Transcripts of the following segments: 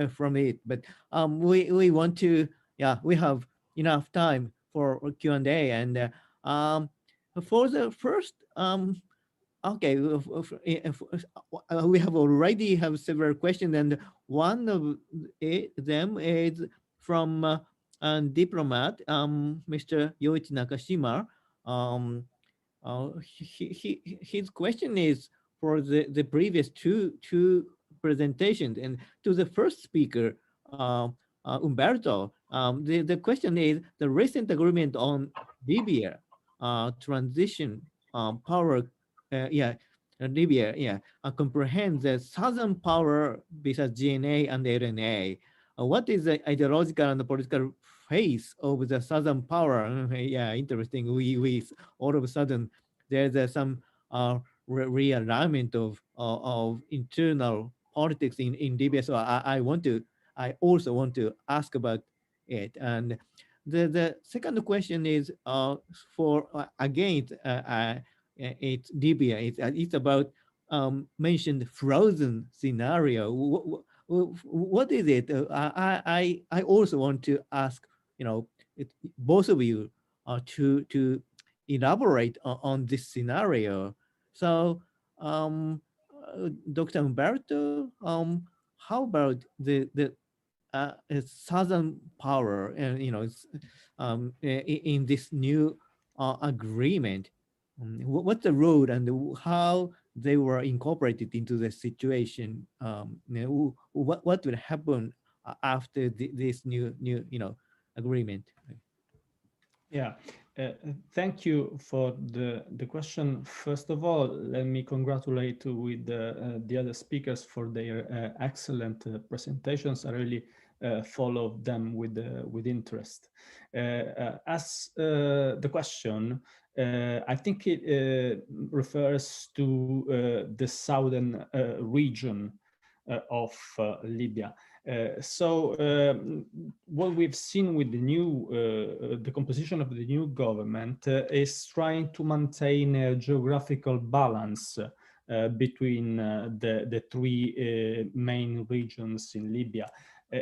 from it. But we want to, yeah, we have enough time for Q&A. And for the first, okay, we have already have several questions, and one of them is from diplomat, Mr. Yoichi Nakashima. Um, his question is for the previous two presentations, and to the first speaker, Umberto. The question is the recent agreement on Libya transition power, yeah, Libya, yeah, comprehends the southern power besides GNA and RNA. What is the ideological and political face of the southern power? Yeah, interesting. We all of a sudden there's some realignment of internal politics in Libya. So I also want to ask about it. And the second question is for again it's Libya. It's about mentioned frozen scenario. What is it? I also want to ask, both of you to elaborate on this scenario. So, Dr. Umberto, how about the southern power, and in this new agreement? What's the road and how they were incorporated into the situation? What will happen after this new agreement? Yeah, thank you for the question. First of all, let me congratulate with the other speakers for their excellent presentations. I really follow them with interest. As the question, I think it refers to the southern region of Libya. What we've seen with the composition of the new government is trying to maintain a geographical balance between the three main regions in Libya.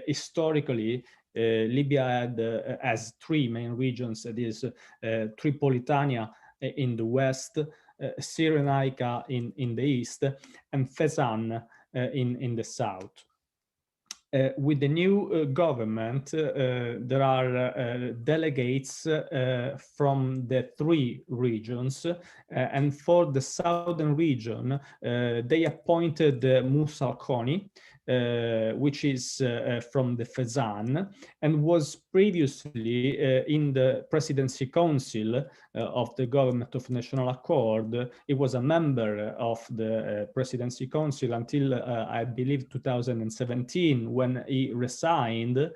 Historically, Libya has three main regions. That is Tripolitania in the west, Cyrenaica in the east, and Fezzan in the south. With the new government, there are delegates from the three regions, and for the southern region, they appointed Musa Al-Koni, which is from the Fezzan, and was previously in the Presidency Council of the Government of National Accord. He was a member of the Presidency Council until, I believe, 2017, when he resigned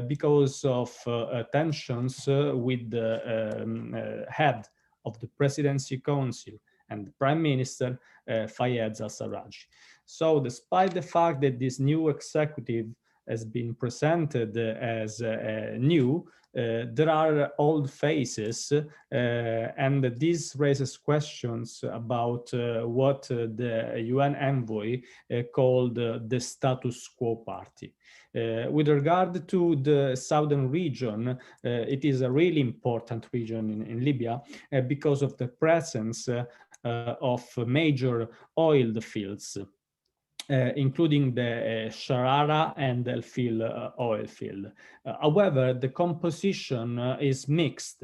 because of tensions with the head of the Presidency Council and the Prime Minister, Fayez al-Sarraj. So despite the fact that this new executive has been presented as new, there are old faces, and this raises questions about what the UN envoy called the status quo party. With regard to the southern region, it is a really important region in Libya because of the presence of major oil fields. Including the Sharara and El Fil oil field. However, the composition is mixed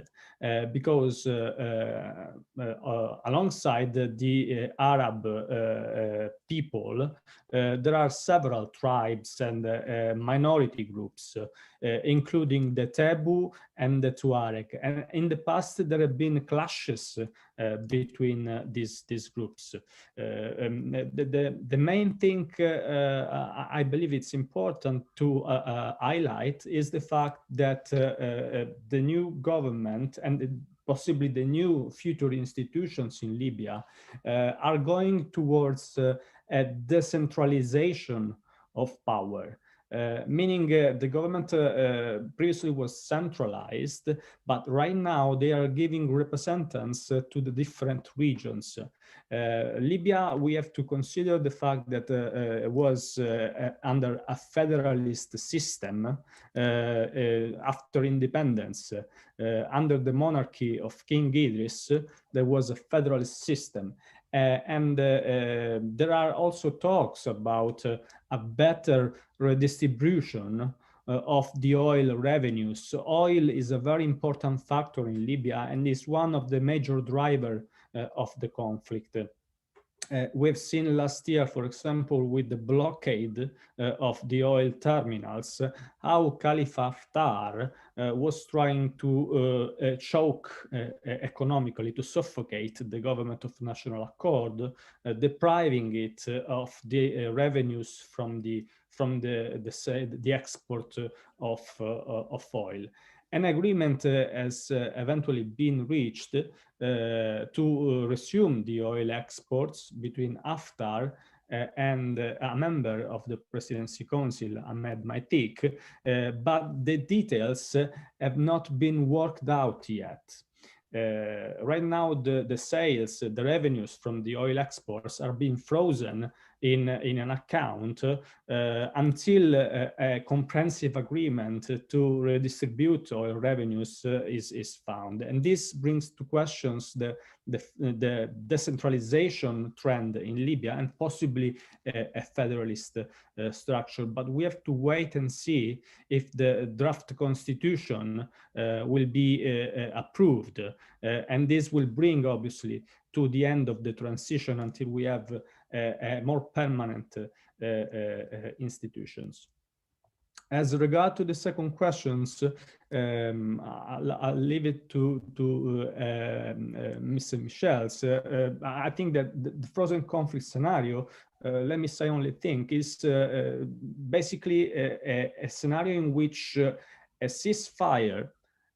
because alongside the Arab people, there are several tribes and minority groups, including the Tebu and the Tuareg. And in the past, there have been clashes between these groups. The main thing I believe it's important to highlight is the fact that the new government and possibly the new future institutions in Libya are going towards a decentralization of power. meaning the government previously was centralized, but right now they are giving representatives to the different regions. Libya, we have to consider the fact that it was under a federalist system after independence. Under the monarchy of King Idris, there was a federalist system. And there are also talks about a better redistribution of the oil revenues. So oil is a very important factor in Libya and is one of the major drivers of the conflict. We've seen last year, for example, with the blockade of the oil terminals, how Khalifa Haftar was trying to choke economically, to suffocate the government of national accord, depriving it of the revenues from the export of oil. An agreement has eventually been reached to resume the oil exports between Haftar and a member of the Presidency Council, Ahmed Maitik, but the details have not been worked out yet. Right now, the sales, the revenues from the oil exports are being frozen in an account until a comprehensive agreement to redistribute oil revenues is found. And this brings to questions the decentralization trend in Libya and possibly a federalist structure. But we have to wait and see if the draft constitution will be approved. And this will bring, obviously, to the end of the transition until we have more permanent institutions. As regard to the second questions, I'll leave it to Mr. Michels. I think that the frozen conflict scenario, let me say only think, is basically a scenario in which a ceasefire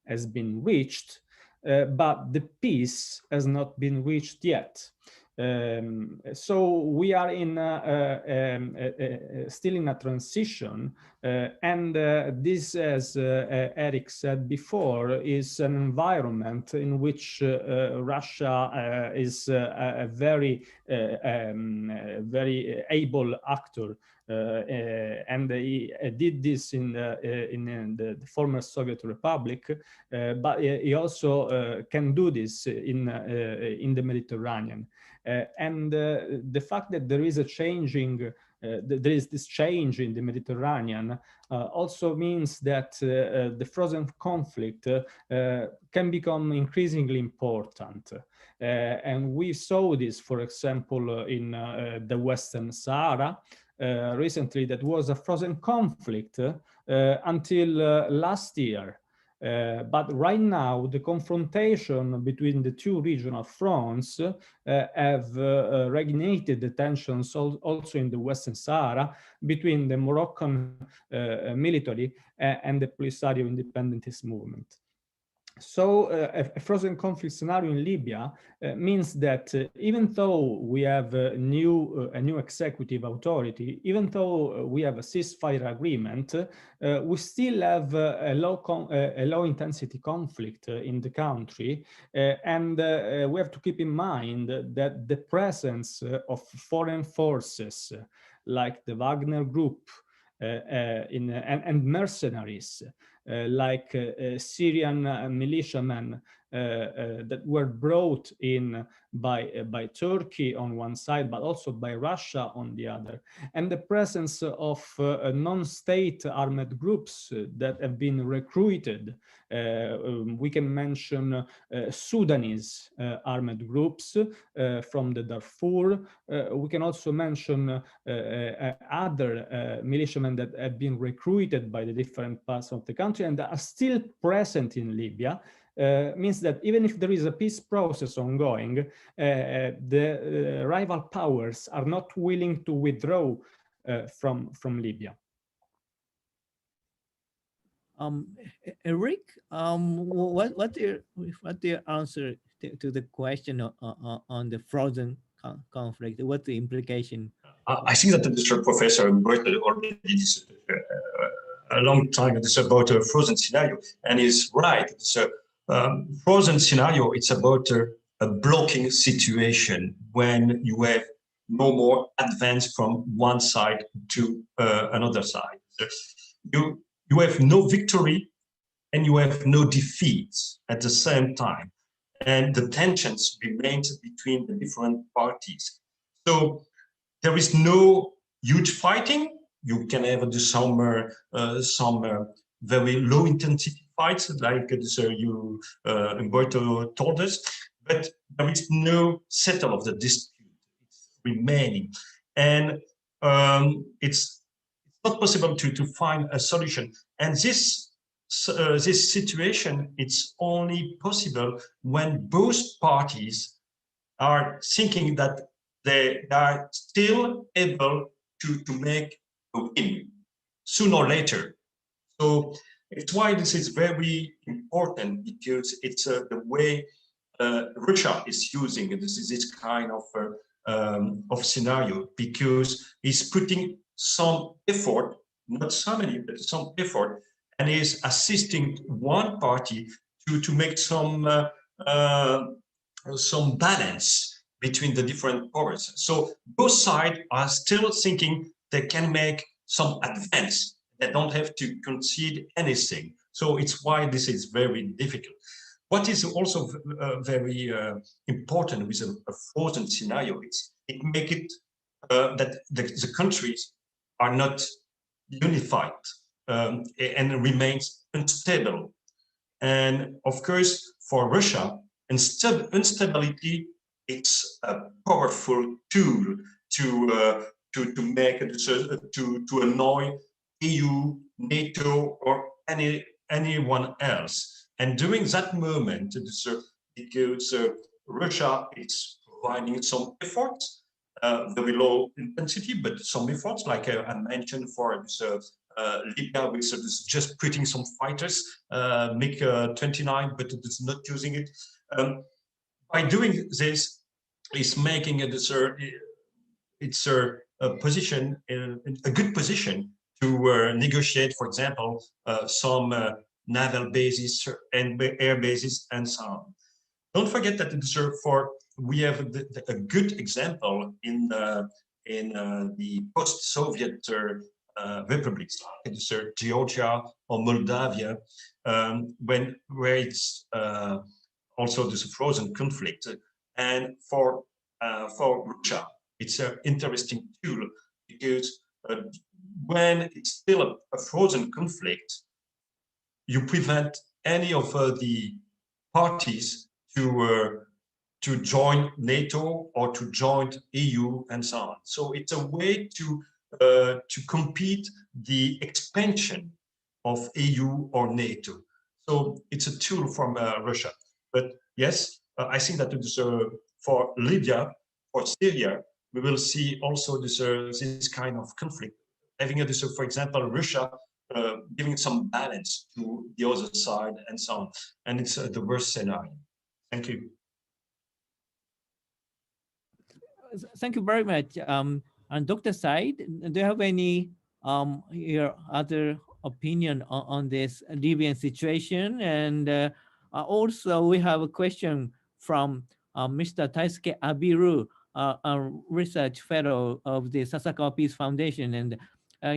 has been reached, but the peace has not been reached yet. So we are in still in a transition, and this, as Eric said before, is an environment in which Russia is a very very able actor. And he did this in the former Soviet Republic, but he also can do this in the Mediterranean. And the fact that there is a changing, there is this change in the Mediterranean also means that the frozen conflict can become increasingly important. And we saw this, for example, in the Western Sahara. Recently, that was a frozen conflict until last year. But right now, the confrontation between the two regional fronts have reignited the tensions also in the Western Sahara between the Moroccan military and the Polisario independentist movement. So a frozen conflict scenario in Libya means that even though we have a new executive authority, even though we have a ceasefire agreement, we still have a low intensity conflict in the country, and we have to keep in mind that the presence of foreign forces like the Wagner Group and mercenaries like Syrian militiamen that were brought in by Turkey on one side, but also by Russia on the other, and the presence of non-state armed groups that have been recruited. We can mention Sudanese armed groups from the Darfur. We can also mention other militiamen that have been recruited by the different parts of the country and are still present in Libya. Means that even if there is a peace process ongoing, the rival powers are not willing to withdraw from Libya. Eric, what your answer to the question on the frozen conflict? What's the implication? I think that the professor Umberto already this a long time this about a frozen scenario, and he's right. It's a frozen scenario. It's about a blocking situation when you have no more advance from one side to another side. You have no victory and you have no defeats at the same time, and the tensions remain between the different parties. So there is no huge fighting. You can have some very low intensity fights, like you Umberto told us, but there is no settle of the dispute. It's remaining, and it's not possible to find a solution. And this situation, it's only possible when both parties are thinking that they are still able to make a win sooner or later. So it's why this is very important, because it's the way Russia is using this kind of scenario, because he's putting some effort, not so many, but some effort, and is assisting one party to make some balance between the different powers. So both sides are still thinking they can make some advance. They don't have to concede anything. So it's why this is very difficult. What is also very important with a frozen scenario is it makes it that the countries are not unified and remains unstable. And of course, for Russia, instability, it's a powerful tool to make to annoy EU, NATO, or anyone else. And during that moment, because Russia is providing some efforts, very low intensity, but some efforts, like I mentioned for this, Libya, with just putting some fighters, MiG-29, but it's not using it. By doing this, it's making it's a position, a good position to negotiate, for example, some naval bases and air bases and so on. Don't forget that we have a good example in the post-Soviet republics, like Georgia or Moldavia, where it's also this frozen conflict. And for Russia, it's an interesting tool, because when it's still a frozen conflict, you prevent any of the parties to join NATO or to join EU and so on. So it's a way to compete the expansion of EU or NATO. So it's a tool from Russia. But yes, I think that for Libya, for Syria, we will see also this kind of conflict. Having for example, Russia giving some balance to the other side and so on. And it's the worst scenario. Thank you. Thank you very much. On Dr. Said, do you have any your other opinion on this Libyan situation? And also, we have a question from Mr. Taisuke Abiru, a research fellow of the Sasakawa Peace Foundation, and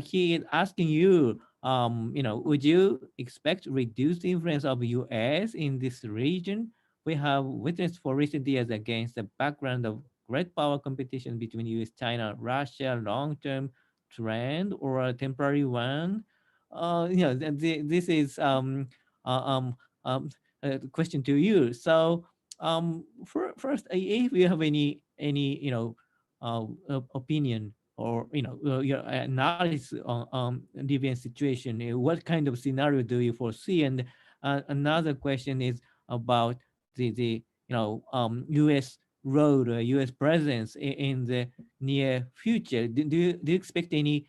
he is asking you, would you expect reduced influence of U.S. in this region? We have witnessed for recent years against the background of great power competition between US, China, Russia, long-term trend or a temporary one? This is a question to you. So first, if you have any opinion or your analysis on Libyan situation, what kind of scenario do you foresee? And another question is about the U.S. role, U.S. presence in the near future. Do you expect any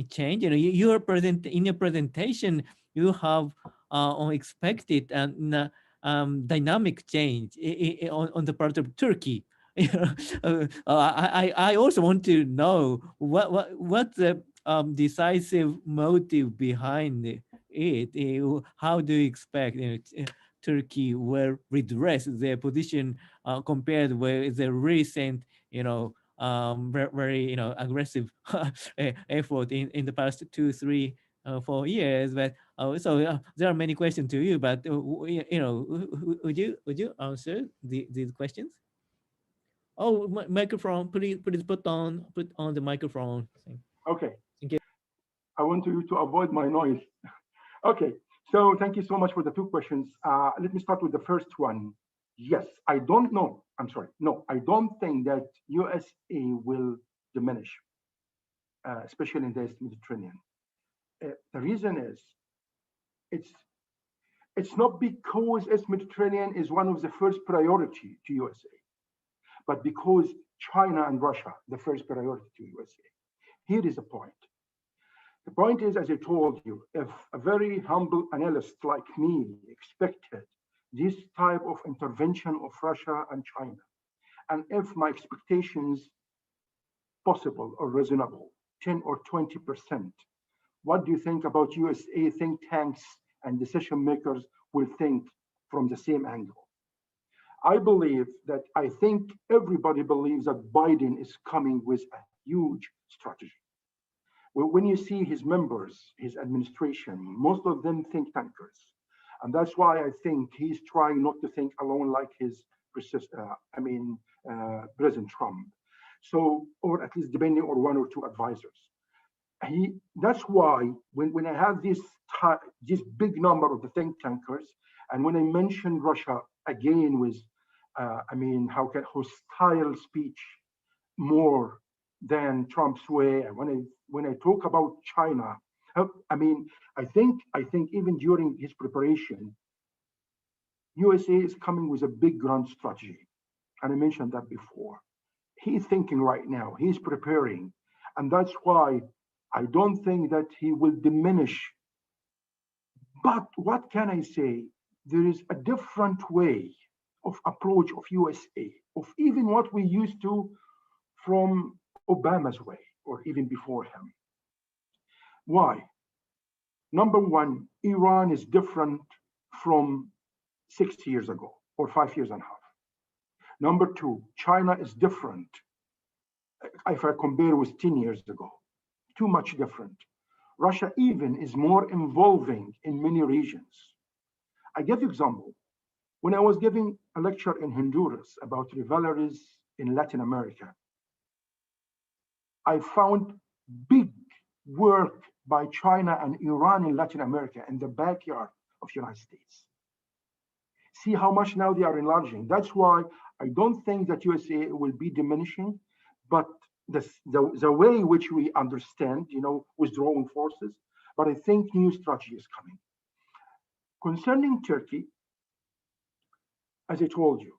change? You are present in your presentation. You have expected dynamic change on the part of Turkey. I also want to know what the decisive motive behind it. How do you expect Turkey will redress their position compared with the recent, very, aggressive effort in the past 2, 3, 4 years? But there are many questions to you. But would you answer these questions? Oh, microphone! Please put on the microphone. Okay, Thank you. I want you to avoid my noise. Okay, so thank you so much for the two questions. Let me start with the first one. Yes, I don't know. I'm sorry. No, I don't think that USA will diminish, especially in the East Mediterranean. The reason is it's it's not because East Mediterranean is one of the first priority to USA, but because China and Russia the first priority to USA. Here is the point. The point is, as I told you, if a very humble analyst like me expected this type of intervention of Russia and China, and if my expectations possible or reasonable, 10 or 20%, what do you think about USA think tanks and decision makers will think from the same angle? I think everybody believes that Biden is coming with a huge strategy. When you see his members, his administration, most of them think tankers. And that's why I think he's trying not to think alone like his President Trump. So, or at least depending on one or two advisors. That's why when I have this big number of the think tankers, and when I mentioned Russia again with, how can hostile speech more than Trump's way, and when I talk about China, I think even during his preparation, USA is coming with a big grand strategy, and I mentioned that before. He's thinking right now. He's preparing, and that's why I don't think that he will diminish. But what can I say? There is a different way of approach of USA, of even what we used to from Obama's way, or even before him. Why? Number one, Iran is different from 6 years ago or 5 years and a half. Number two, China is different if I compare with 10 years ago. Too much different. Russia even is more involving in many regions. I give you example. When I was giving a lecture in Honduras about rivalries in Latin America, I found big work by China and Iran in Latin America in the backyard of the United States. See how much now they are enlarging. That's why I don't think that USA will be diminishing, but the way in which we understand, withdrawing forces, but I think new strategy is coming. Concerning Turkey, as I told you,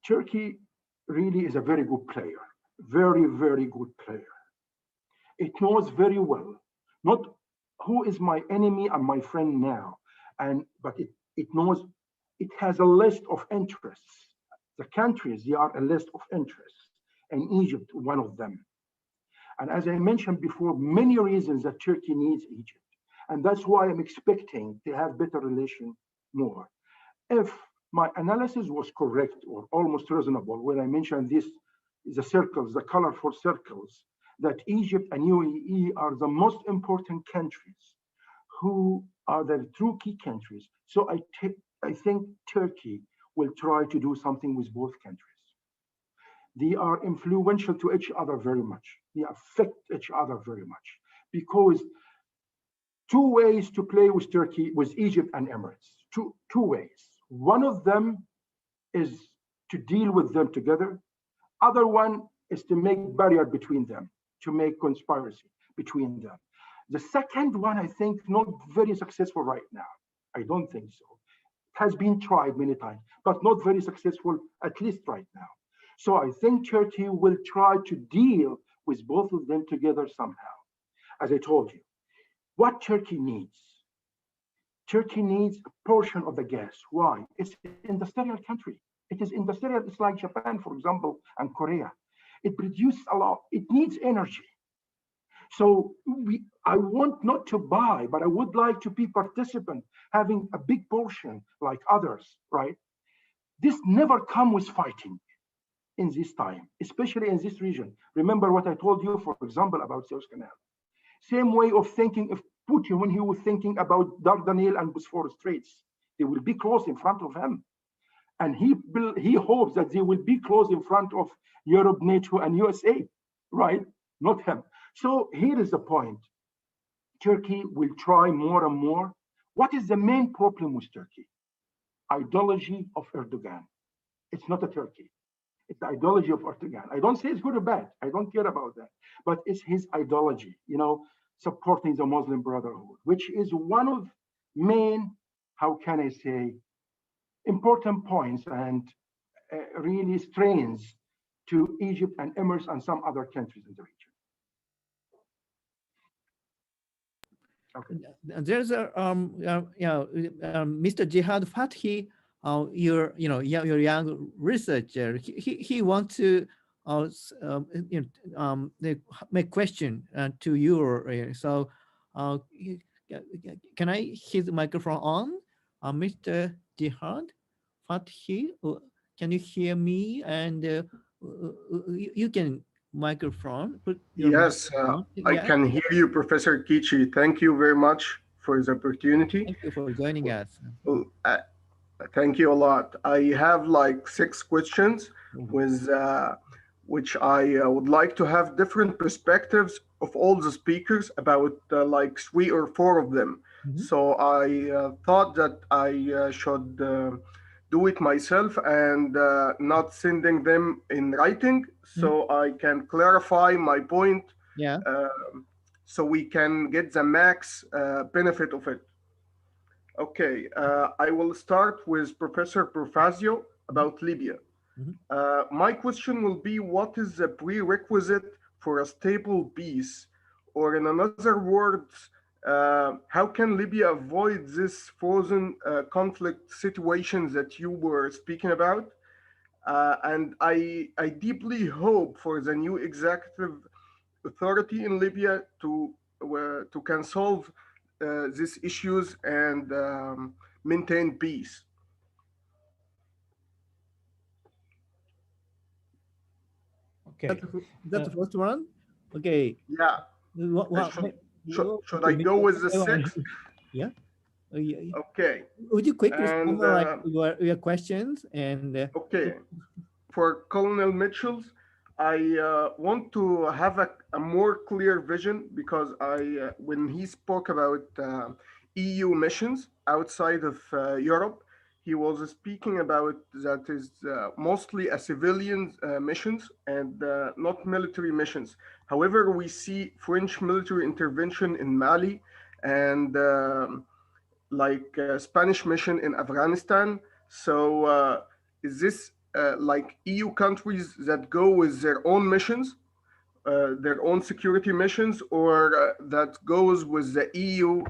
Turkey really is a very good player, very, very good player. It knows very well, not who is my enemy and my friend now, but it knows it has a list of interests. The countries, they are a list of interests, and Egypt, one of them. And as I mentioned before, many reasons that Turkey needs Egypt. And that's why I'm expecting to have better relation more. If my analysis was correct or almost reasonable, when I mentioned this, the circles, the colorful circles, that Egypt and UAE are the most important countries who are the true key countries. So I think Turkey will try to do something with both countries. They are influential to each other very much. They affect each other very much because two ways to play with Turkey, with Egypt and Emirates. Two ways. One of them is to deal with them together. Other one is to make barrier between them, to make conspiracy between them. The second one, I think, not very successful right now. I don't think so. It has been tried many times, but not very successful, at least right now. So I think Turkey will try to deal with both of them together somehow. As I told you, what Turkey needs a portion of the gas. Why? It's an industrial country. It is industrial. It's like Japan, for example, and Korea. It produces a lot. It needs energy. So I want not to buy, but I would like to be participant, having a big portion like others, right? This never come with fighting in this time, especially in this region. Remember what I told you, for example, about Suez Canal. Same way of thinking of Putin when he was thinking about Dardanelles and Bosphorus Straits. They will be close in front of him. And he hopes that they will be close in front of Europe, NATO, and USA, right? Not him. So here is the point. Turkey will try more and more. What is the main problem with Turkey? Ideology of Erdogan. It's not a Turkey. It's the ideology of Erdogan. I don't say it's good or bad. I don't care about that. But it's his ideology, supporting the Muslim Brotherhood, which is one of main, how can I say, important points and really strains to Egypt and Emirates and some other countries in the region. Okay. There's a Mr. Jihad Fathi, your young researcher. He wants to make question to you. So can I hit the microphone on, Mr. Jihad Fathi? Can you hear me? And you can microphone. Put your Yes, microphone. I Yeah. can hear you, Professor Kichi. Thank you very much for the opportunity. Thank you for joining us. Well, thank you a lot. I have like 6 questions with which I would like to have different perspectives of all the speakers about like 3 or 4 of them. So I thought that I should do it myself and not sending them in writing, so I can clarify my point. Yeah. So we can get the max benefit of it. Okay, I will start with Professor Profazio about Libya. My question will be, what is the prerequisite for a stable peace? Or in other words, how can Libya avoid this frozen conflict situations that you were speaking about? And I deeply hope for the new executive authority in Libya to can solve these issues and maintain peace. Okay. That's the first one. Okay. Yeah. Should I go with the 6? Yeah. Okay. Would you quickly And, summarize your questions and? Okay. For Colonel Mitchell's, I want to have a more clear vision because when he spoke about EU missions outside of Europe, he was speaking about that is mostly a civilian missions and not military missions. However, we see French military intervention in Mali and like Spanish mission in Afghanistan. So is this like EU countries that go with their own missions, their own security missions, or that goes with the EU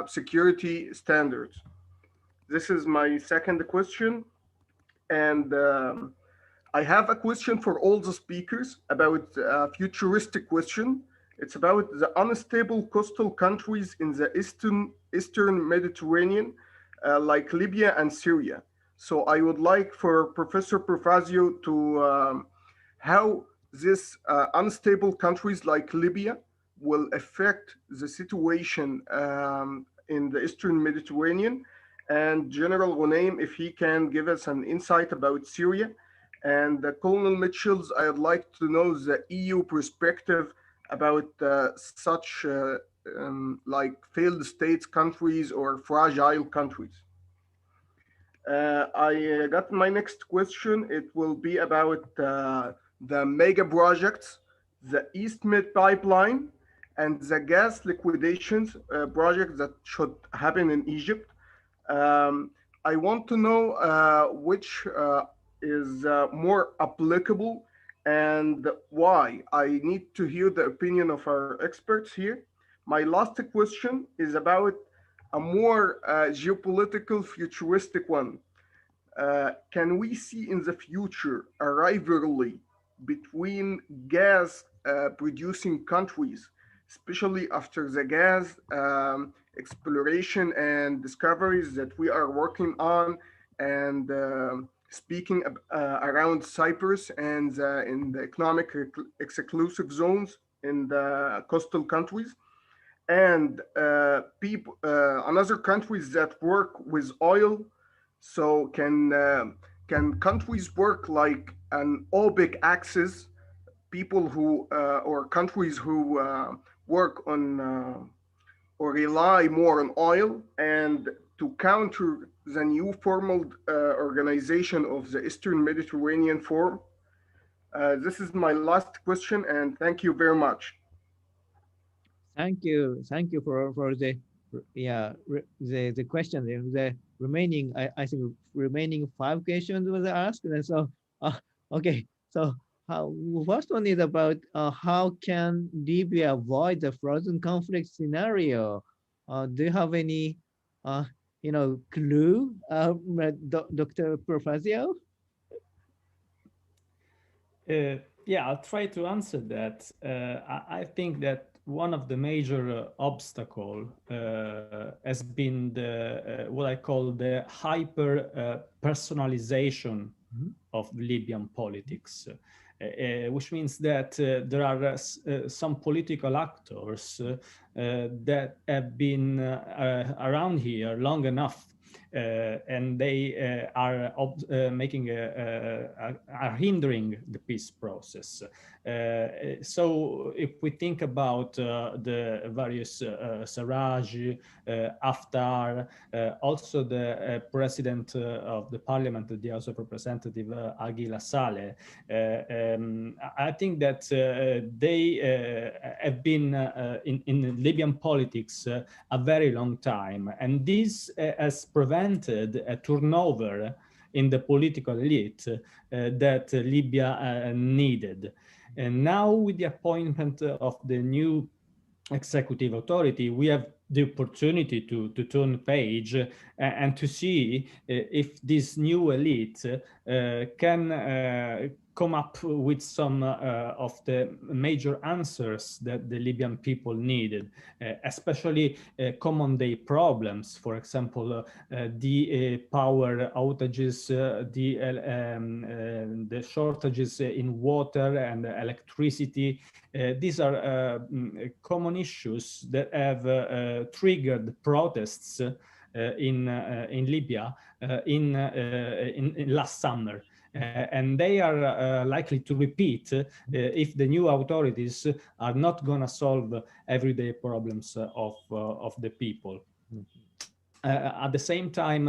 security standards? This is my second question. And I have a question for all the speakers about a futuristic question. It's about the unstable coastal countries in the Eastern Mediterranean, like Libya and Syria. So I would like for Professor Profazio to how these unstable countries like Libya will affect the situation in the Eastern Mediterranean, and General Ghunaim, if he can give us an insight about Syria. And Colonel Mitchells, I'd like to know the EU perspective about such like failed states countries or fragile countries. I got my next question. It will be about the mega projects, the East Med pipeline, and the gas liquidations project that should happen in Egypt. I want to know which is more applicable and why. I need to hear the opinion of our experts here. My last question is about a more geopolitical futuristic one. can we see in the future a rivalry between gas producing countries, especially after the gas exploration and discoveries that we are working on, and speaking around Cyprus and in the economic exclusive zones in the coastal countries, and people, another countries that work with oil. So can countries work like an OPEC axis? People who or countries who work on or rely more on oil, and to counter the new formal organization of the Eastern Mediterranean Forum. This is my last question, and thank you very much. Thank you for the the question. The remaining, I think remaining five questions was asked, and so okay. So how first one is about how can Libya avoid the frozen conflict scenario? Do you have any clue, Dr. Profazio? Yeah, I'll try to answer that. I think that one of the major obstacle has been the what I call the hyper personalization of Libyan politics, which means that there are some political actors that have been around here long enough. And they are hindering the peace process. So if we think about the various Sarraj, Haftar, also the president of the parliament, the House of Representatives, Aguila Saleh, I think that they have been in Libyan politics a very long time, and this has prevented a turnover in the political elite that Libya needed. And now with the appointment of the new executive authority, we have the opportunity to turn page and to see if this new elite can come up with some of the major answers that the Libyan people needed, especially common day problems. For example, the power outages, the shortages in water and electricity. These are common issues that have triggered protests in Libya in last summer. And they are likely to repeat if the new authorities are not going to solve everyday problems of the people. At the same time,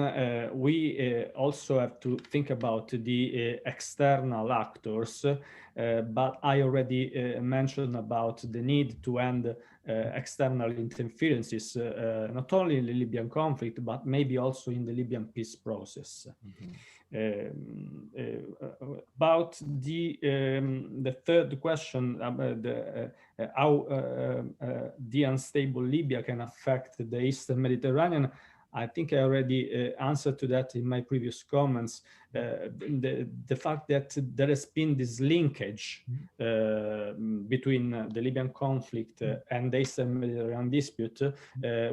we also have to think about the external actors, but I already mentioned about the need to end external interferences, not only in the Libyan conflict, but maybe also in the Libyan peace process. About the third question, how the unstable Libya can affect the Eastern Mediterranean, I think I already answered to that in my previous comments. The fact that there has been this linkage between the Libyan conflict and the Eastern Mediterranean dispute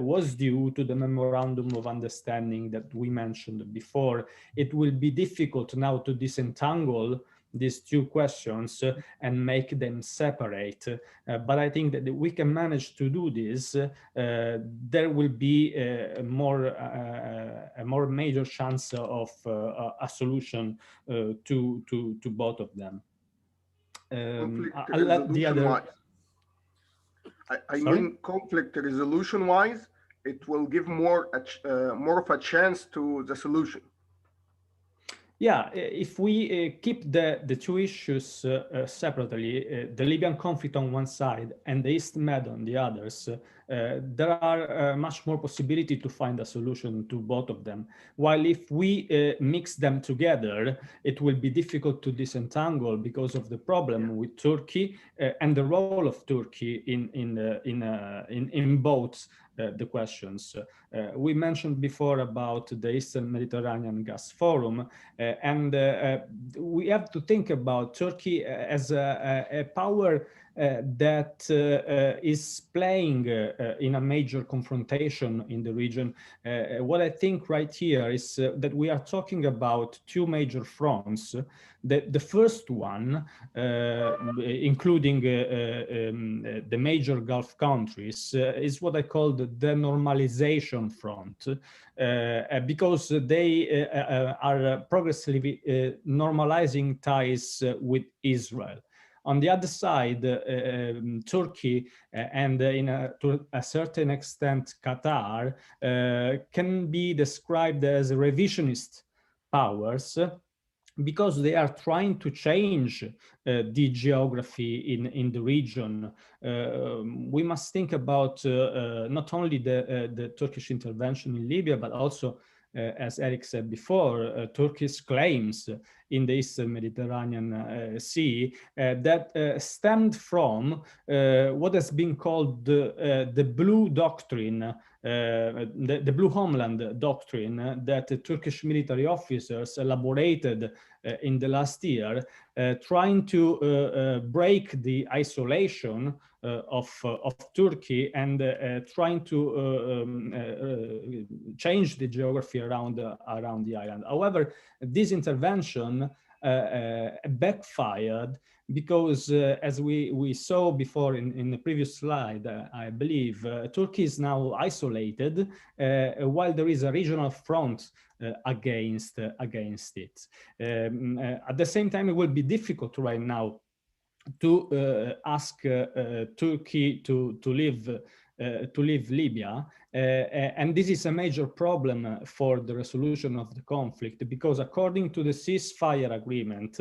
was due to the memorandum of understanding that we mentioned before. It will be difficult now to disentangle these two questions and make them separate. But I think that we can manage to do this. There will be a more major chance of a solution to both of them. I'll let the other. I mean, conflict resolution wise, it will give more of a chance to the solution. Yeah, if we keep the two issues separately, the Libyan conflict on one side and the East Med on the others, there are much more possibility to find a solution to both of them. While if we mix them together, it will be difficult to disentangle because of the problem with Turkey and the role of Turkey in both the questions. We mentioned before about the Eastern Mediterranean Gas Forum, and we have to think about Turkey as a power that is playing in a major confrontation in the region. What I think right here is that we are talking about two major fronts. The first one, including the major Gulf countries, is what I call the denormalization front, because they are progressively normalizing ties with Israel. On the other side, Turkey and to a certain extent Qatar can be described as revisionist powers because they are trying to change the geography in the region. We must think about not only the Turkish intervention in Libya, but also, as Eric said before, Turkey's claims in the Eastern Mediterranean Sea that stemmed from what has been called the Blue Doctrine, the Blue Homeland Doctrine that the Turkish military officers elaborated in the last year, trying to break the isolation of Turkey and trying to change the geography around the island. However, this intervention backfired because, as we saw before in the previous slide, I believe, Turkey is now isolated while there is a regional front against it. At the same time, it will be difficult right now to ask Turkey to leave Libya. And this is a major problem for the resolution of the conflict, because according to the ceasefire agreement,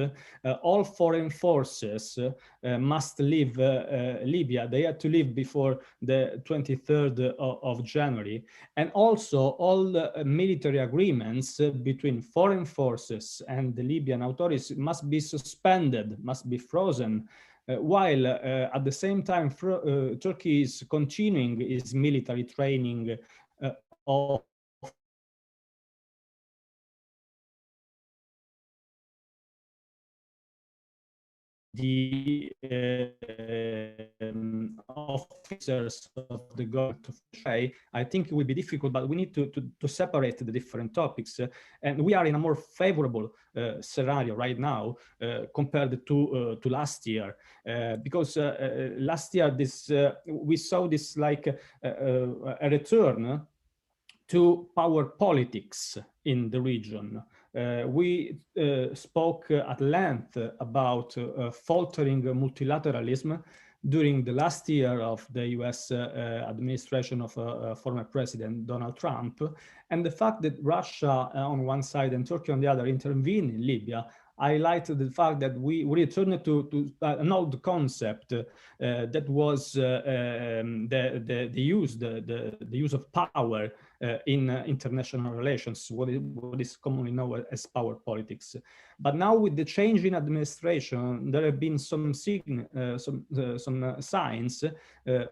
all foreign forces must leave Libya. They had to leave before the 23rd of January. And also all the military agreements between foreign forces and the Libyan authorities must be suspended, must be frozen, while at the same time Turkey is continuing its military training of the officers of the government of Shay. I think it will be difficult, but we need to separate the different topics. And we are in a more favorable scenario right now compared to last year, because last year we saw this like a return to power politics in the region. We spoke at length about faltering multilateralism during the last year of the US administration of former President Donald Trump, and the fact that Russia on one side and Turkey on the other intervened in Libya highlighted the fact that we returned to an old concept that was the use of power in international relations, what is commonly known as power politics. But now with the change in administration, there have been some signs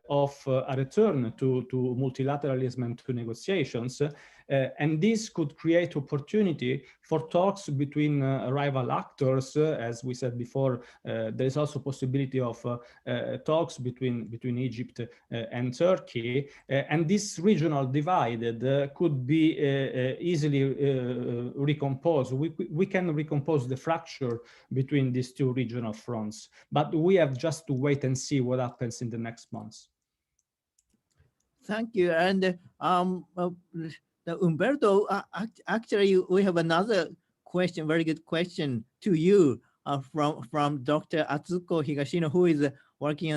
of a return to multilateralism and to negotiations. And this could create opportunity for talks between rival actors. As we said before, there is also possibility of talks between Egypt and Turkey. And this regional divide could be easily recomposed. We can recompose the fracture between these two regional fronts, but we have just to wait and see what happens in the next months. Thank you. And Umberto, actually, we have another question, very good question to you from Dr. Atsuko Higashino, who is working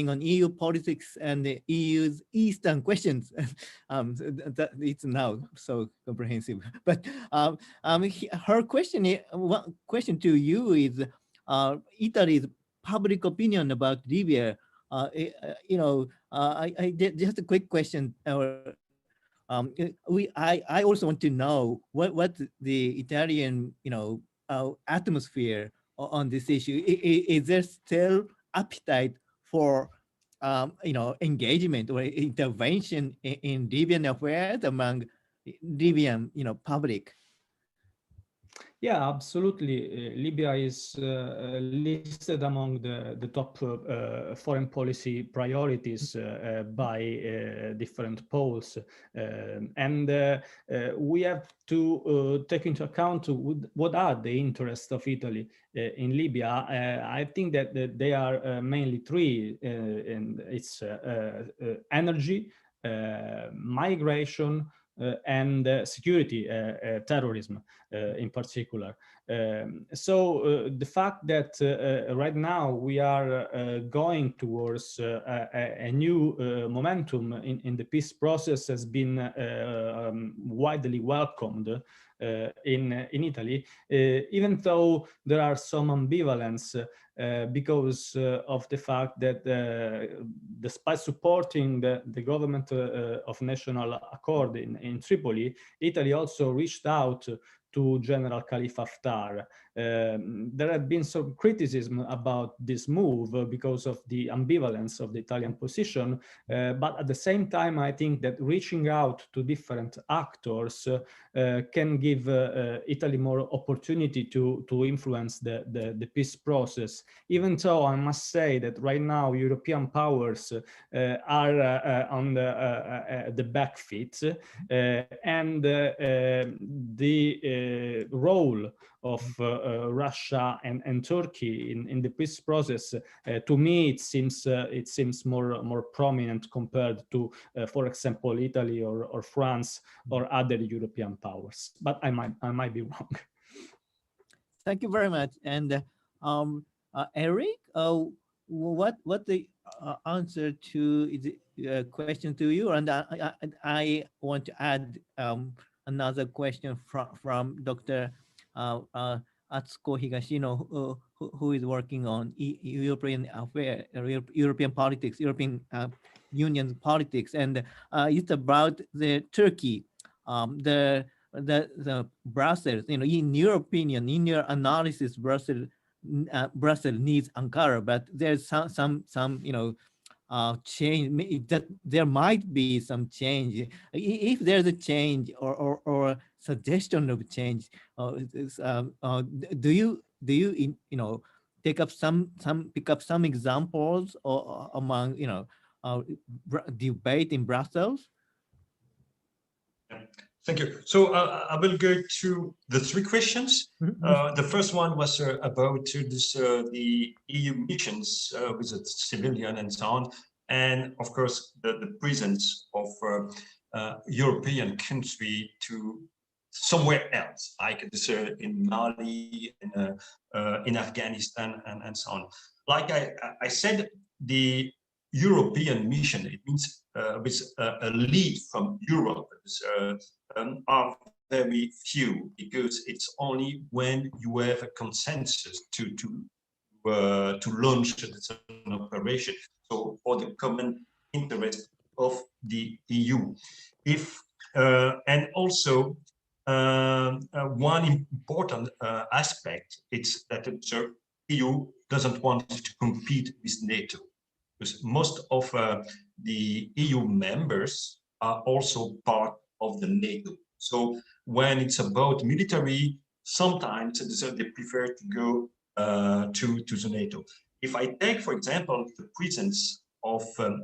on EU politics and the EU's Eastern questions. It's now so comprehensive. But her question to you is Italy's public opinion about Libya. I did just a quick question. I also want to know what the Italian, atmosphere on this issue. Is there still appetite for, engagement or intervention in Libyan affairs among Libyan, public? Yeah, absolutely. Libya is listed among the top foreign policy priorities by different polls. And we have to take into account what are the interests of Italy in Libya. I think that they are mainly three, and it's energy, migration, and security, terrorism in particular. So the fact that right now we are going towards a new momentum in the peace process has been widely welcomed in Italy, even though there are some ambivalence because of the fact that despite supporting the government of national accord in Tripoli, Italy also reached out to General Khalifa Haftar. There had been some criticism about this move because of the ambivalence of the Italian position, but at the same time, I think that reaching out to different actors can give Italy more opportunity to influence the peace process. Even though I must say that right now European powers are on the back foot, and the role of Russia and Turkey in the peace process, to me, it seems more prominent compared to, for example, Italy or France or other European powers. But I might be wrong. Thank you very much. And Eric, what the answer to the question to you? And I want to add another question from Dr. Atsuko Higashino, who is working on European affairs, European politics, European Union politics, and it's about the Turkey, the Brussels. In your opinion, in your analysis, Brussels needs Ankara, but there's some change. That there might be some change. If there's a change or suggestion of change, do you pick up some examples or among debate in Brussels? Thank you. So I will go to the three questions. The first one was about the EU missions with the civilian and so on, and of course the presence of European country to somewhere else, like this in Mali, in Afghanistan, and so on. Like I said, the European mission, it means with a lead from Europe, are very few, because it's only when you have a consensus to launch an operation. So for the common interest of the EU, and also one important aspect is that the EU doesn't want to compete with NATO, because most of the EU members are also part of the NATO. So when it's about military, sometimes they prefer to go to the NATO. If I take, for example, the presence of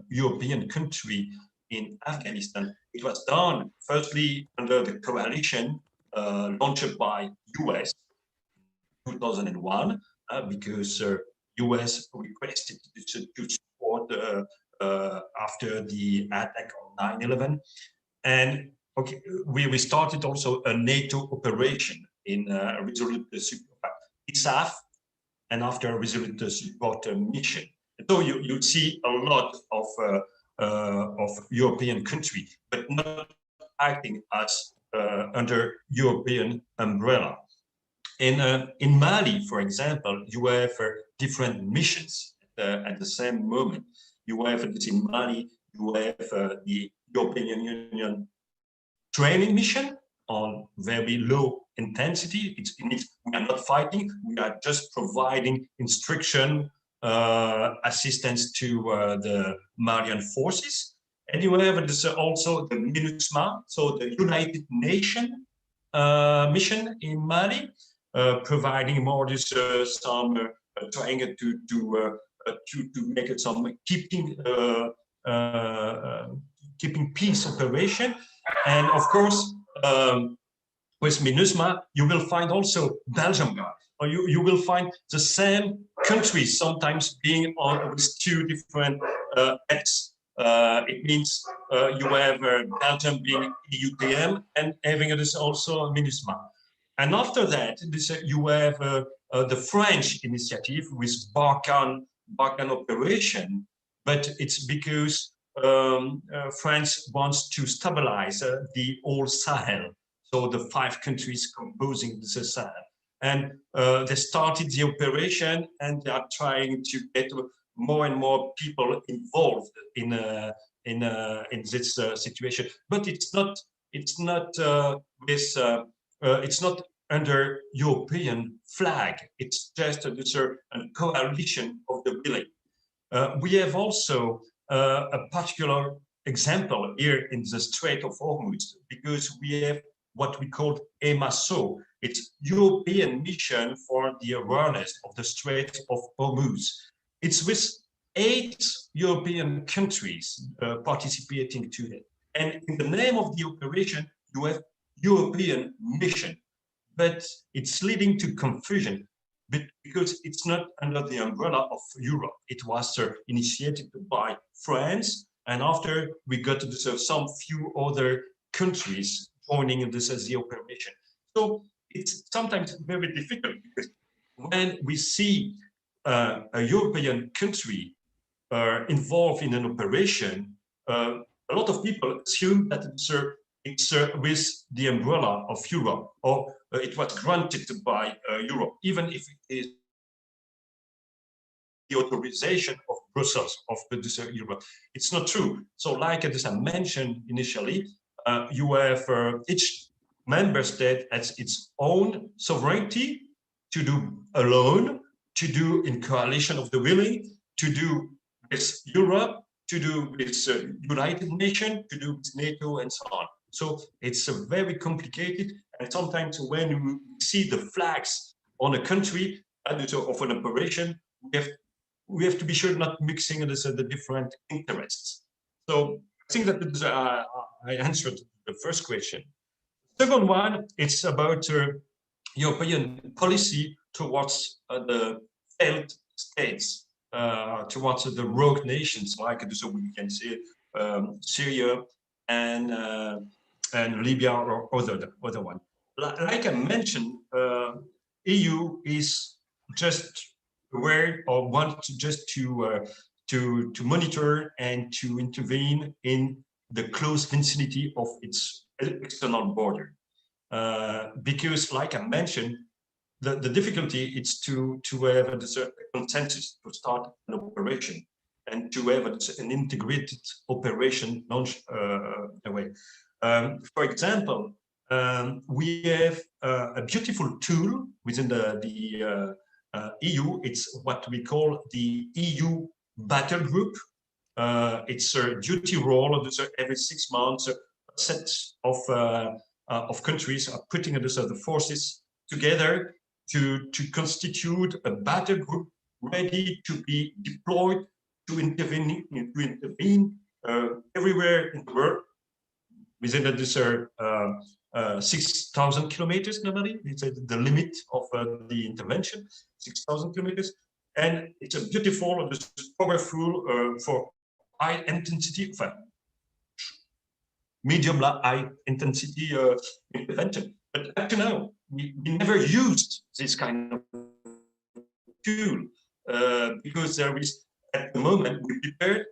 European country in Afghanistan, it was done firstly under the coalition launched by US in 2001, because US requested to support after the attack on 9/11. And okay, we started also a NATO operation in resolute support, ISAF, and after a resolute support mission. So you see a lot of European countries, but not acting as under European umbrella. In Mali, for example, you have different missions at the same moment. You have in Mali you have the European Union training mission on very low intensity. It means we are not fighting, we are just providing instruction, assistance to the Malian forces. And you have this, also the MINUSMA, so the United Nations mission in Mali, providing more this some trying to make it some keeping peace operation. And of course, with MINUSMA, you will find also Belgium guys, or you will find the same countries sometimes being on with two different acts. It means you have Belgium being EUTM and having this also MINUSMA. And after that, you have the French initiative with Barkhane operation, but it's because France wants to stabilize the whole Sahel, so the 5 countries composing the Sahel. And they started the operation, and they are trying to get more and more people involved in this situation. But it's not under European flag. It's just a coalition of the willing. We have also a particular example here in the Strait of Hormuz, because we have what we call EMASO. It's European Mission for the Awareness of the Strait of Hormuz. It's with 8 European countries participating to it. And in the name of the operation, you have European Mission, but it's leading to confusion because it's not under the umbrella of Europe. It was initiated by France, and after we got to some few other countries joining this as the operation. So it's sometimes very difficult, because when we see a European country involved in an operation, a lot of people assume that it's with the umbrella of Europe, or it was granted by Europe, even if it is the authorization of Brussels, of the Europe. It's not true. So like I mentioned initially, you have each member state has its own sovereignty to do alone, to do in coalition of the willing, to do with Europe, to do with United Nations, to do with NATO, and so on. So it's very complicated, and sometimes when we see the flags on a country of an operation, we have to be sure not mixing the different interests. So I think that I answered the first question. Second one, it's about European policy towards the failed states, towards the rogue nations, like so we can say Syria and Libya or other one. Like I mentioned, EU is just aware or wants just to monitor and to intervene in the close vicinity of its external border, because, like I mentioned, the difficulty is to have a consensus to start an operation and to have an integrated operation launched away. For example, we have a beautiful tool within the EU. It's what we call the EU battle group. It's a duty role. Every 6 months, a set of countries are putting the forces together to constitute a battle group ready to be deployed to intervene everywhere in the world within this 6,000 kilometers. Normally, it's the limit of the intervention, 6,000 kilometers, and it's a beautiful, powerful for high intensity, medium high intensity intervention. But up to now, we never used this kind of tool because there is, at the moment, we prepared.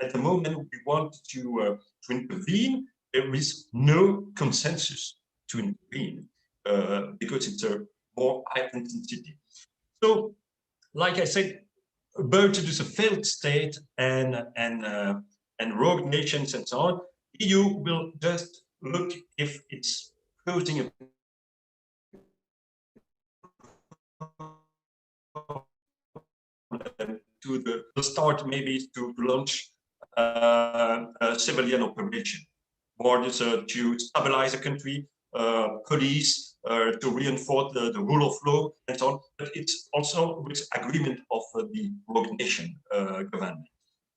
At the moment we want to intervene, there is no consensus to intervene because it's a more high intensity. So, like I said, about to do a failed state and and rogue nations and so on, EU will just look if it's posing a to the start maybe to launch a civilian operation, or to stabilize a country, police, to reinforce the rule of law and so on. But it's also with agreement of the rogue nation government.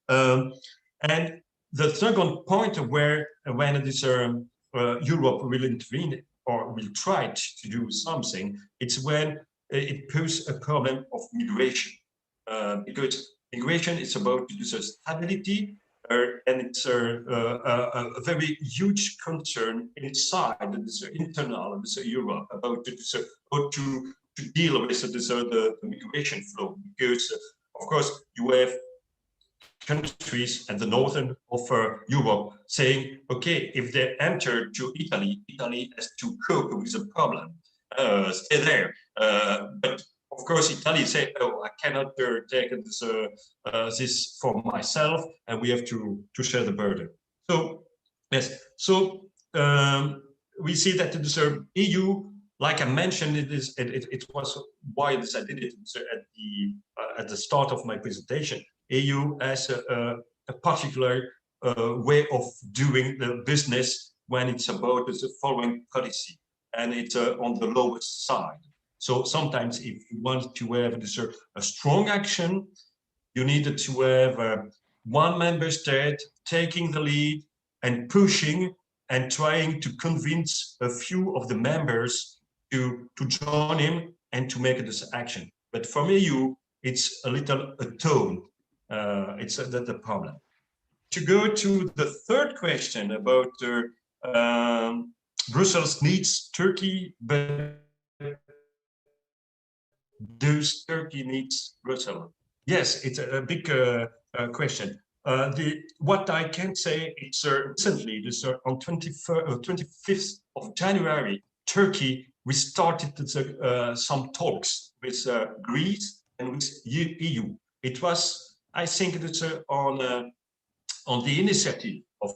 And the second point where when this Europe will intervene or will try to do something, it's when it poses a problem of migration, because migration is about stability, and it's a very huge concern inside this internal this Europe about this, how to deal with this, the migration flow, because of course you have countries and the northern of Europe saying, okay, if they enter to Italy, Italy has to cope with the problem, stay there. But of course, Italy say, oh, I cannot take this, this for myself, and we have to share the burden. So, yes, so we see that the EU, like I mentioned, it was why I did it at the start of my presentation. EU has a particular way of doing the business when it's about the foreign policy, and it's on the lowest side. So sometimes if you want to have this, a strong action, you need to have one member state taking the lead and pushing and trying to convince a few of the members to join him and to make this action. But from EU, it's a little a tone. It's the problem. To go to the third question about Brussels needs Turkey, but does Turkey needs Brussels? Yes, it's a big question. What I can say, it's recently, this on 25th of January, Turkey, we started some talks with Greece and with EU. It was, I think, it's on the initiative of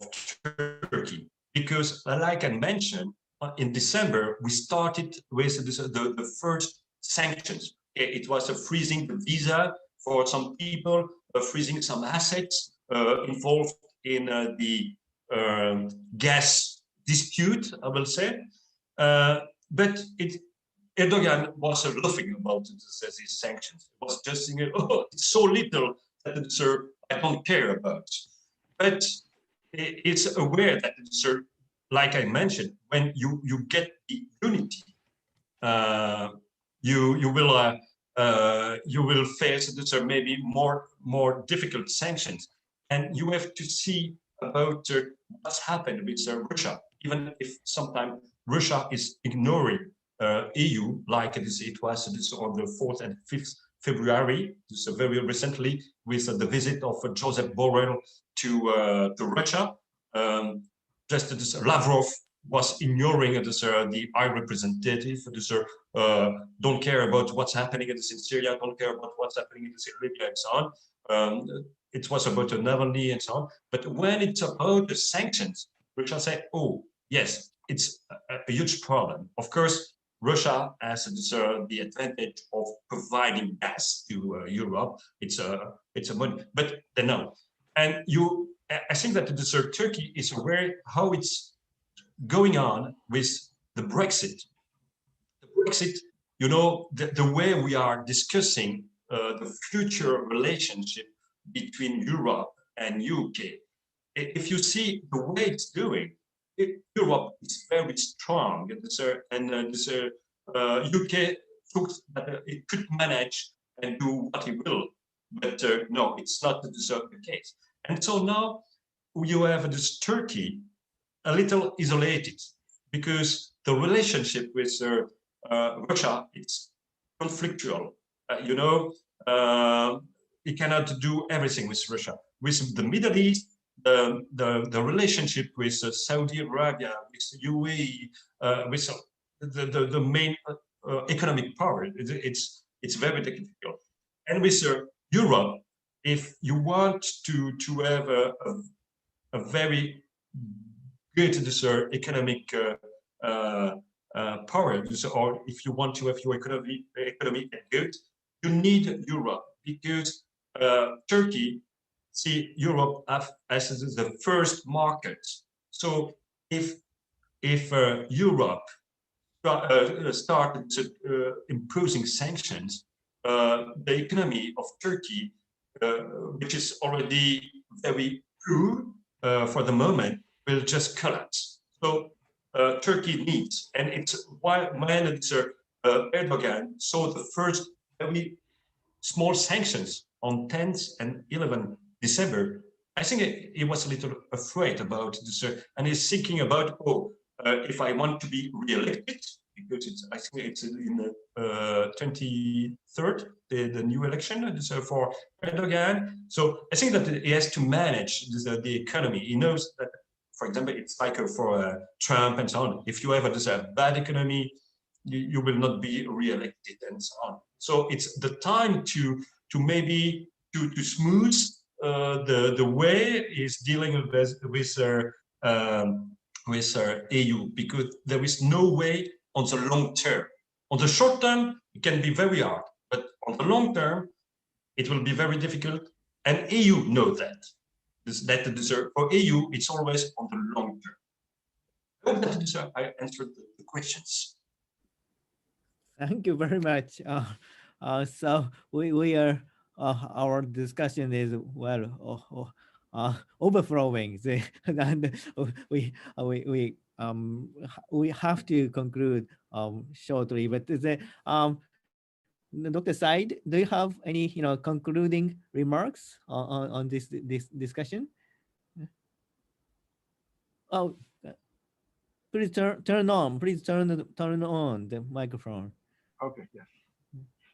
Turkey, because like I mentioned, in December, we started with the first sanctions. It was freezing the visa for some people, freezing some assets involved in the gas dispute, I will say. But Erdogan was laughing about these sanctions. It was just saying, oh, it's so little that I don't care about. But it's aware that like I mentioned, when you get the unity, you will face this maybe more difficult sanctions, and you have to see about what's happened with Russia. Even if sometimes Russia is ignoring EU, like it was on the 4th and 5th February, so very recently, with the visit of Joseph Borrell to Russia. Just this Lavrov was ignoring the High Representative, don't care about what's happening in Syria, don't care about what's happening in Libya and so on. It was about Navalny and so on. But when it's about the sanctions, Russia say, oh, yes, it's a huge problem. Of course, Russia has the advantage of providing gas to Europe. It's a money, but they know. And I think that Turkey is aware how it's going on with the Brexit. The Brexit, you know, the way we are discussing the future relationship between Europe and UK. If you see the way it's doing, Europe is very strong, and UK thinks that it could manage and do what it will, but no, it's not the case. And so now you have this Turkey a little isolated, because the relationship with Russia, it's conflictual. You know, it cannot do everything with Russia. With the Middle East, the relationship with Saudi Arabia, with UAE, with the main economic power, it's very difficult. And with Europe, if you want to have a very good economic power. Or if you want to have your economy good, you need Europe, because Turkey see Europe as the first market. So if Europe started imposing sanctions, the economy of Turkey, which is already very poor for the moment, will just collapse. So Turkey needs, and it's why Mr. Erdogan saw the first very small sanctions on 10th and 11th December. I think he was a little afraid about this, and he's thinking about, if I want to be re-elected, because I think it's in the 23rd, the new election for Erdogan. So I think that he has to manage the economy. He knows that, for example, it's like for Trump and so on. If you have a bad economy, you will not be re-elected and so on. So it's the time to maybe to smooth the way he's dealing with EU, because there is no way on the long term. On the short term, it can be very hard, but on the long term, it will be very difficult. And EU know that. For EU, it's always on the long term. I hope that I answered the questions. Thank you very much. So we are our discussion is overflowing, and we have to conclude shortly. But Dr. Said, do you have any concluding remarks on this discussion? Oh, please turn on. Please turn on the microphone. Okay, yes.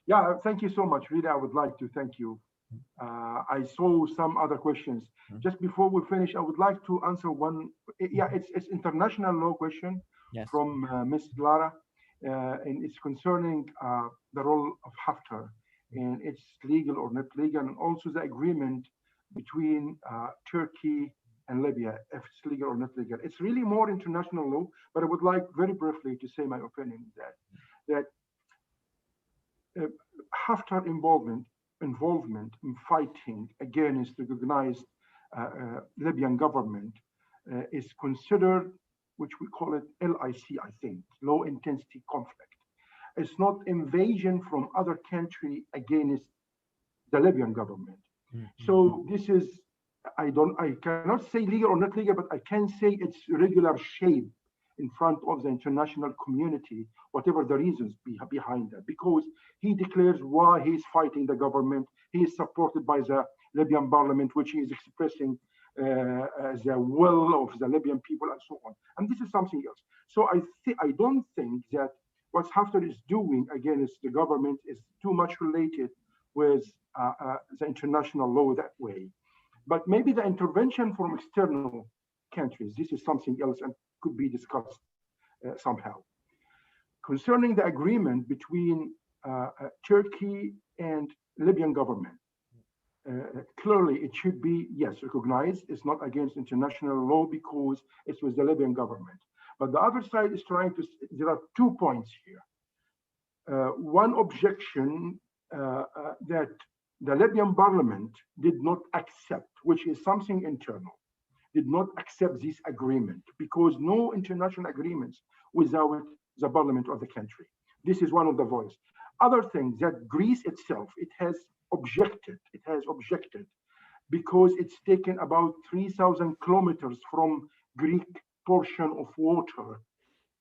Yeah, thank you so much. Really, I would like to thank you. I saw some other questions. Just before we finish, I would like to answer one. Yeah, it's international law question from Ms. Lara, and it's concerning the role of Haftar, and it's legal or not legal, and also the agreement between Turkey and Libya, if it's legal or not legal. It's really more international law, but I would like very briefly to say my opinion that Haftar involvement in fighting against the recognized Libyan government is considered, which we call it LIC, I think, low intensity conflict. It's not invasion from other country against the Libyan government. So this is, I cannot say legal or not legal, but I can say it's regular shape in front of the international community, whatever the reasons behind that, because he declares why he's fighting the government. He is supported by the Libyan parliament, which he is expressing the will of the Libyan people and so on. And this is something else. So I don't think that what Haftar is doing against the government is too much related with the international law that way. But maybe the intervention from external countries, this is something else and could be discussed somehow. Concerning the agreement between Turkey and Libyan government, clearly it should be, yes, recognized. It's not against international law because it's with the Libyan government. But the other side is trying to, there are 2 points here. One objection that the Libyan parliament did not accept, which is something internal, did not accept this agreement because no international agreements without the parliament of the country. This is one of the voice. Other things that Greece itself, it has objected because it's taken about 3,000 kilometers from Greek portion of water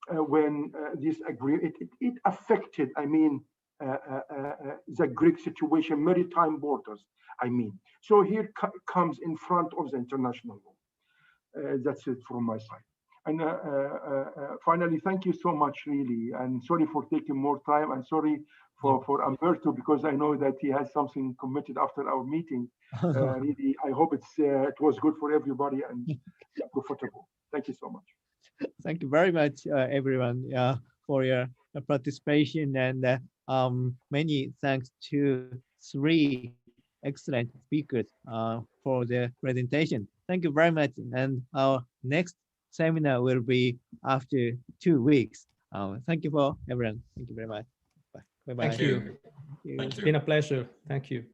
when this agreement, it affected, I mean, the Greek situation, maritime borders, I mean. So here comes in front of the international law. That's it from my side. And finally, thank you so much, really. And sorry for taking more time. And sorry for Umberto, because I know that he has something committed after our meeting. Really, I hope it was good for everybody and profitable. Thank you so much. Thank you very much, everyone, for your participation, and many thanks to 3 excellent speakers for their presentation. Thank you very much. And our next seminar will be after 2 weeks. Thank you for everyone. Thank you very much. Bye. Bye. Thank Thank you. you. Thank you. Thank It's you. been a pleasure. Thank you.